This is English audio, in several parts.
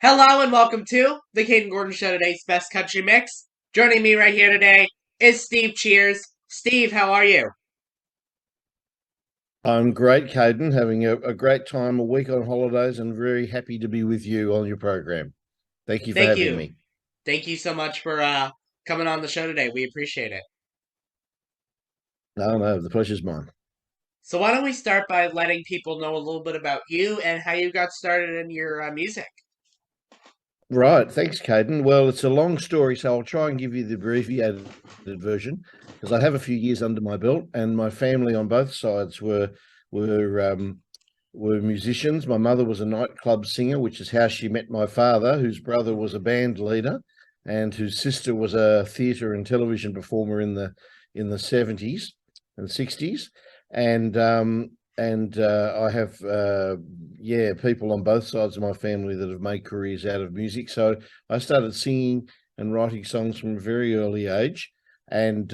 Hello and welcome to the Kayden Gordon Show, today's best country mix. Joining me right here today is Steve Cheers. Steve, how are you? I'm great, Kayden, having a great time, a week on holidays, and very happy to be with you on your program. Thank you for Thank having you. me. Thank you so much for coming on the show today. We appreciate it. No, no, the pleasure's mine. So why don't we start by letting people know a little bit about you and how you got started in your music? Right, thanks, Kayden. Well, it's a long story, so I'll try and give you the abbreviated version because I have a few years under my belt, and my family on both sides were were musicians. My mother was a nightclub singer, which is how she met my father, whose brother was a Hmm. band leader, and whose sister was a theatre and television performer in the 70s and 60s. And I have yeah, people on both sides of my family that have made careers out of music. So I started singing and writing songs from a very early age, and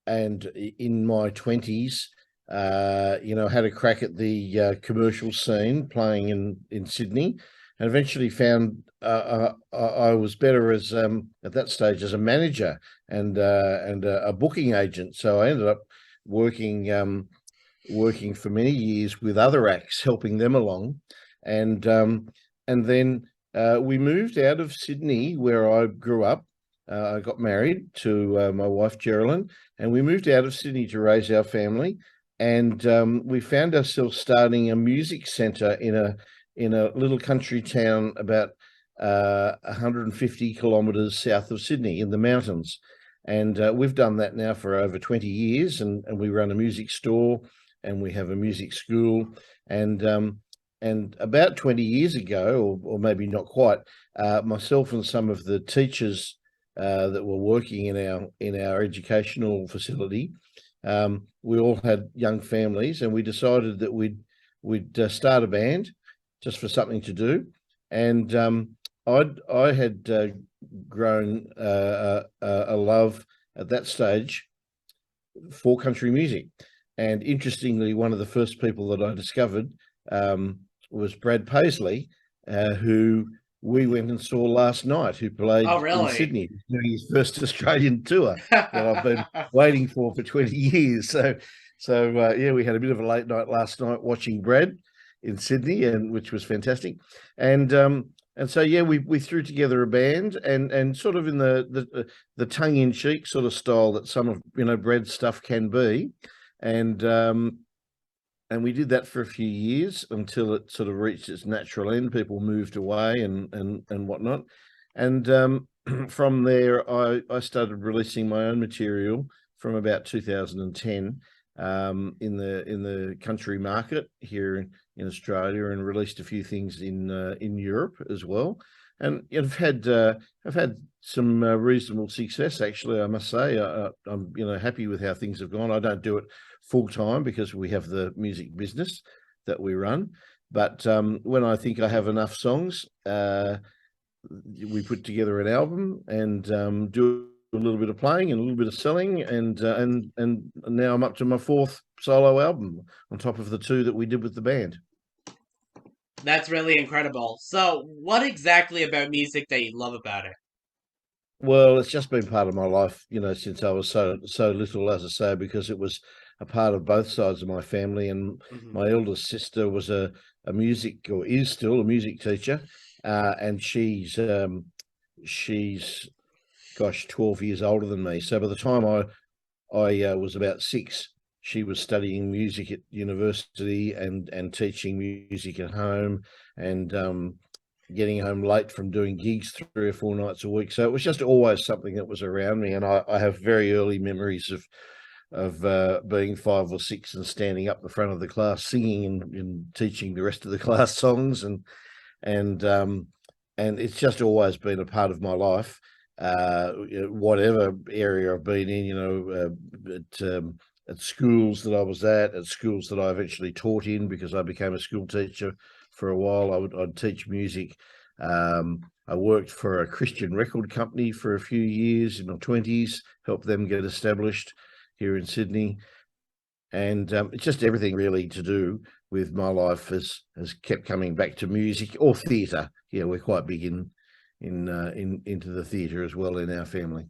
in my 20s, had a crack at the commercial scene playing in Sydney, and eventually found I was better as at that stage as a manager and a booking agent. So I ended up working working for many years with other acts, helping them along, and then we moved out of Sydney, where I grew up. I got married to my wife Geraldine, and we moved out of Sydney to raise our family. And we found ourselves starting a music centre in a little country town about 150 kilometres south of Sydney in the mountains. And we've done that now for over 20 years, and we run a music store and we have a music school. And about 20 years ago, or maybe not quite, myself and some of the teachers that were working in our educational facility, we all had young families, and we decided that we'd start a band just for something to do. And I had grown a love at that stage for country music. And interestingly, one of the first people that I discovered was Brad Paisley, who we went and saw last night, who Oh, played in really? Sydney, doing his first Australian tour that I've been waiting for 20 years. So yeah, we had a bit of a late night last night watching Brad in Sydney, and which was fantastic. And so yeah, we threw together a band, and sort of in the tongue in cheek sort of style that some of Brad's stuff can be, and and we did that for a few years until it sort of reached its natural end. People moved away and whatnot, and from there I started releasing my own material from about 2010 in the country market here in Australia, and released a few things in Europe as well. And I've had some reasonable success, actually. I must say, I'm happy with how things have gone. I don't do it full time because we have the music business that we run. But when I think I have enough songs, we put together an album and do a little bit of playing and a little bit of selling, and now I'm up to my fourth solo album on top of the two that we did with the band. That's really incredible. So, what exactly about music that you love about it? Well, it's just been part of my life, since I was so little, as I say, because it was a part of both sides of my family. And Hmm. my eldest sister was a music, or is still a music teacher, and she's gosh, 12 years older than me. So by the time I was about six, she was studying music at university and teaching music at home, and getting home late from doing gigs 3 or 4 nights a week. So it was just always something that was around me, and I have very early memories of being 5 or 6 and standing up the front of the class singing and teaching the rest of the class songs, and um, and it's just always been a part of my life. Whatever area I've been in, at schools that I was at schools that I eventually taught in, because I became a school teacher for a while. I'd teach music. I worked for a Christian record company for a few years in my 20s, helped them get established here in Sydney. and it's just everything really to do with my life has kept coming back to music or theatre. Yeah, we're quite big in into the theatre as well in our family.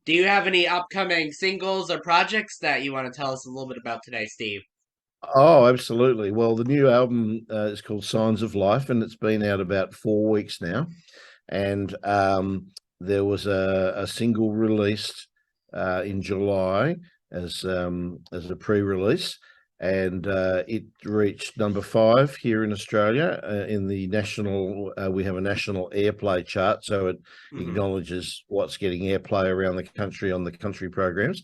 Do you have any upcoming singles or projects that you want to tell us a little bit about today, Steve? Oh, absolutely. Well, the new album is called Signs of Life, and it's been out about 4 weeks now. And there was a single released in July as a pre-release, and it reached number 5 here in Australia in the national. We have a national airplay chart, so it Hmm. acknowledges what's getting airplay around the country on the country programs.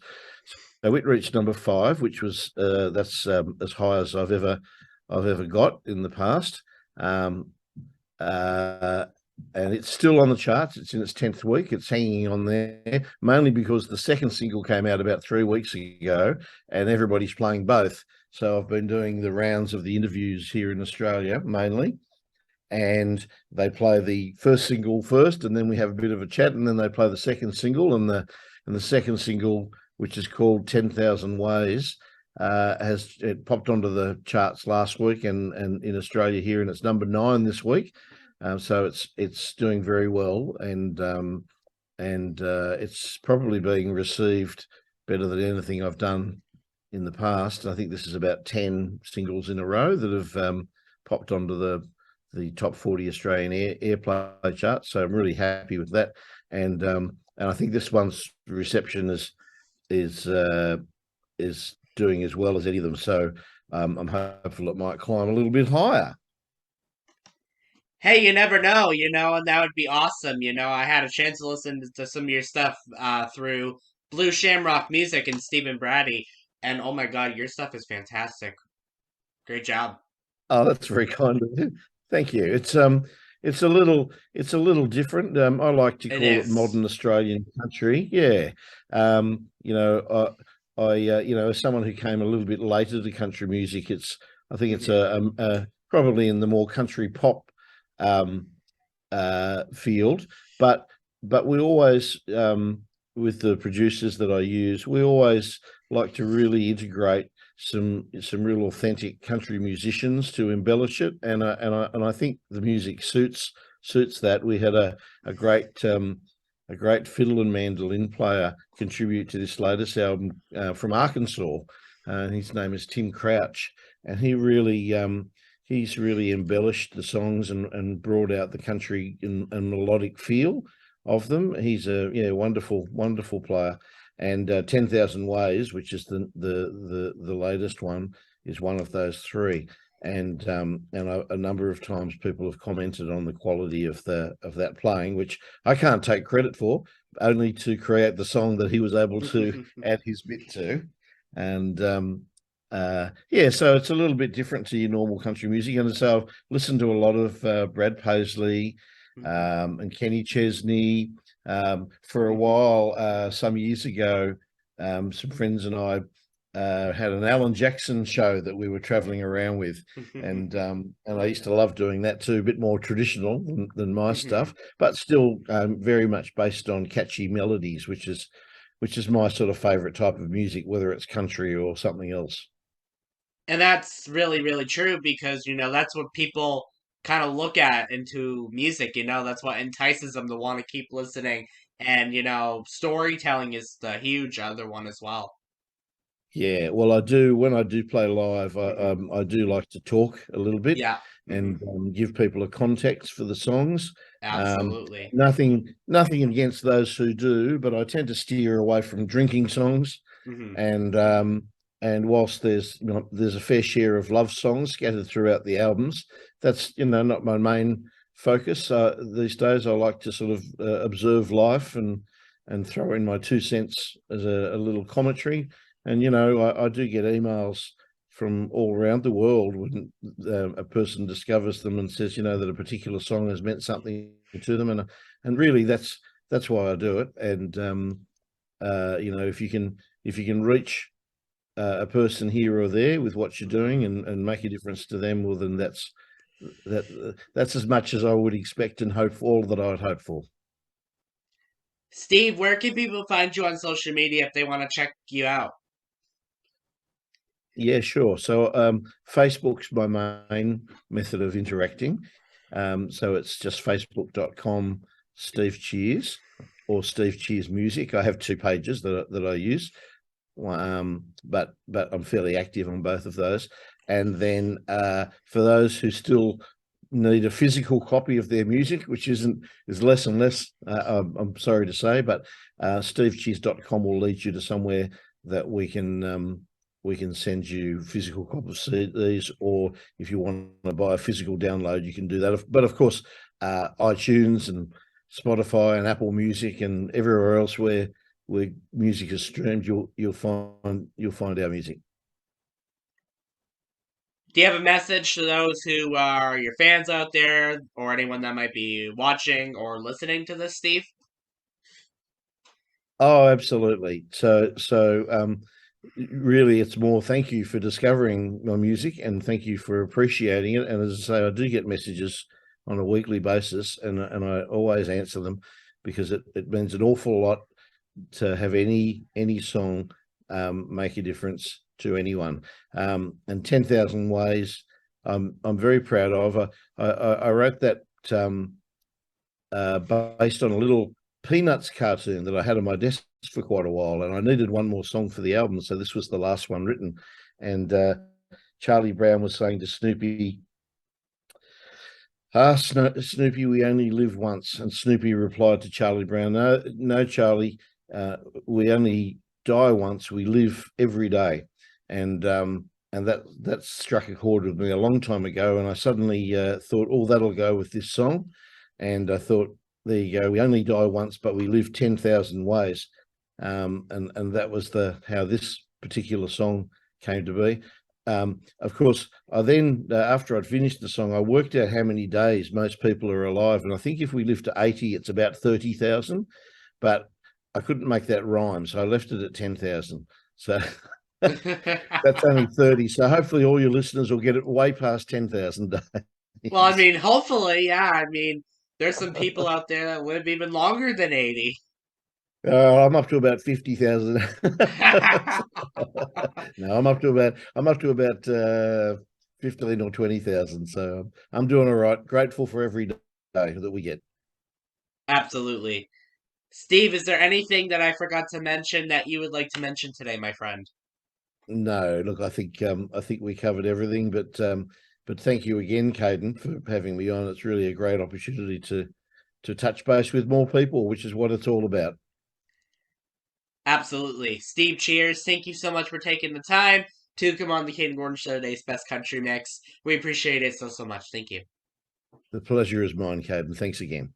So it reached number 5, which was that's as high as I've ever got in the past. Um, uh, and it's still on the charts. It's in its 10th week. It's hanging on there, mainly because the second single came out about 3 weeks ago, and everybody's playing both. So I've been doing the rounds of the interviews here in Australia mainly, and they play the first single first, and then we have a bit of a chat, and then they play the second single, and the second single, which is called 10,000 Ways, has it popped onto the charts last week and in Australia here, and it's number 9 this week. So it's doing very well, and it's probably being received better than anything I've done in the past. I think this is about 10 singles in a row that have popped onto the top 40 Australian airplay chart. So I'm really happy with that, and I think this one's reception is uh, is doing as well as any of them. So I'm hopeful it might climb a little bit higher. Hey, you never know, and that would be awesome. I had a chance to listen to some of your stuff through Blue Shamrock Music and Stephen Brady, and oh my God, your stuff is fantastic. Great job. Oh, that's very kind of you. Thank you. It's a little different. I like to It call it is. modern Australian country. Yeah. As someone who came a little bit later to country music, I think it's Hmm. probably in the more country pop um, field, but we always with the producers that I use, we always like to really integrate some real authentic country musicians to embellish it, and I think the music suits that. We had a great fiddle and mandolin player contribute to this latest album from Arkansas. His name is Tim Crouch, and he's really embellished the songs and brought out the country and melodic feel of them. He's a wonderful, wonderful player. And 10,000 Ways, which is the latest one, is one of those three. And a number of times people have commented on the quality of that playing, which I can't take credit for, only to create the song that he was able to add his bit to. And yeah, so it's a little bit different to your normal country music. And so I've listened to a lot of Brad Paisley and Kenny Chesney. For a while, some years ago, some friends and I had an Alan Jackson show that we were traveling around with, and I used to love doing that too. A bit more traditional than my stuff, but still very much based on catchy melodies, which is my sort of favorite type of music, whether it's country or something else. And that's really, really true because, that's what people kind of look at into music, that's what entices them to want to keep listening. And, storytelling is the huge other one as well. Yeah, well, I do. When I do play live, Hmm. I do like to talk a little bit Yeah. Hmm. and give people a context for the songs. Um, Absolutely. nothing against those who do, but I tend to steer away from drinking songs. Hmm. And whilst there's a fair share of love songs scattered throughout the albums, that's not my main focus these days. I like to sort of observe life and throw in my 2 cents as a little commentary. And I do get emails from all around the world when a person discovers them and says that a particular song has meant something to them, and really that's why I do it. And if you can reach a person here or there with what you're doing and make a difference to them, well, then that's as much as I would expect and hope for, all that I would hope for. Steve, where can people find you on social media if they want to check you out? Yeah, sure. So Facebook's my main method of interacting. So it's just facebook.com Steve Cheers or Steve Cheers Music. I have two pages that I use. But I'm fairly active on both of those. And then for those who still need a physical copy of their music, which is less and less, I'm sorry to say, but stevecheers.com will lead you to somewhere that we can send you physical copies of CDs, or if you want to buy a physical download, you can do that. But of course, iTunes and Spotify and Apple Music and everywhere else where music is streamed, you'll find our music. Do you have a message to those who are your fans out there, or anyone that might be watching or listening to this, Steve? Oh, absolutely. So really, it's more thank you for discovering my music and thank you for appreciating it. And as I say, I do get messages on a weekly basis, and I always answer them because it means an awful lot to have any song make a difference to anyone. And 10,000 Ways, I'm very proud of. I wrote that based on a little Peanuts cartoon that I had on my desk for quite a while, and I needed one more song for the album, so this was the last one written. And Charlie Brown was saying to Snoopy, "Ah, Snoopy, we only live once." And Snoopy replied to Charlie Brown, "No, no, Charlie, we only die once. We live every day." And that struck a chord with me a long time ago. And I suddenly thought, "Oh, that'll go with this song." And I thought, there you go. We only die once, but we live 10,000 ways. And that was how this particular song came to be. Of course, I then, after I'd finished the song, I worked out how many days most people are alive. And I think if we live to 80, it's about 30,000. But I couldn't make that rhyme. So I left it at 10,000. So that's only 30. So hopefully all your listeners will get it way past 10,000 Well, I days. mean, hopefully, yeah. I mean, there's some people out there that live even longer than 80. I'm up to about 50,000. No, I'm up to about 15 or 20,000. So I'm doing all right. Grateful for every day that we get. Absolutely. Steve, is there anything that I forgot to mention that you would like to mention today, my friend? No, look, I think we covered everything, but thank you again, Kayden, for having me on. It's really a great opportunity to touch base with more people, which is what it's all about. Absolutely. Steve, cheers. Thank you so much for taking the time to come on the Kayden Gordon Show today's Best Country Mix. We appreciate it so, so much. Thank you. The pleasure is mine, Kayden. Thanks again.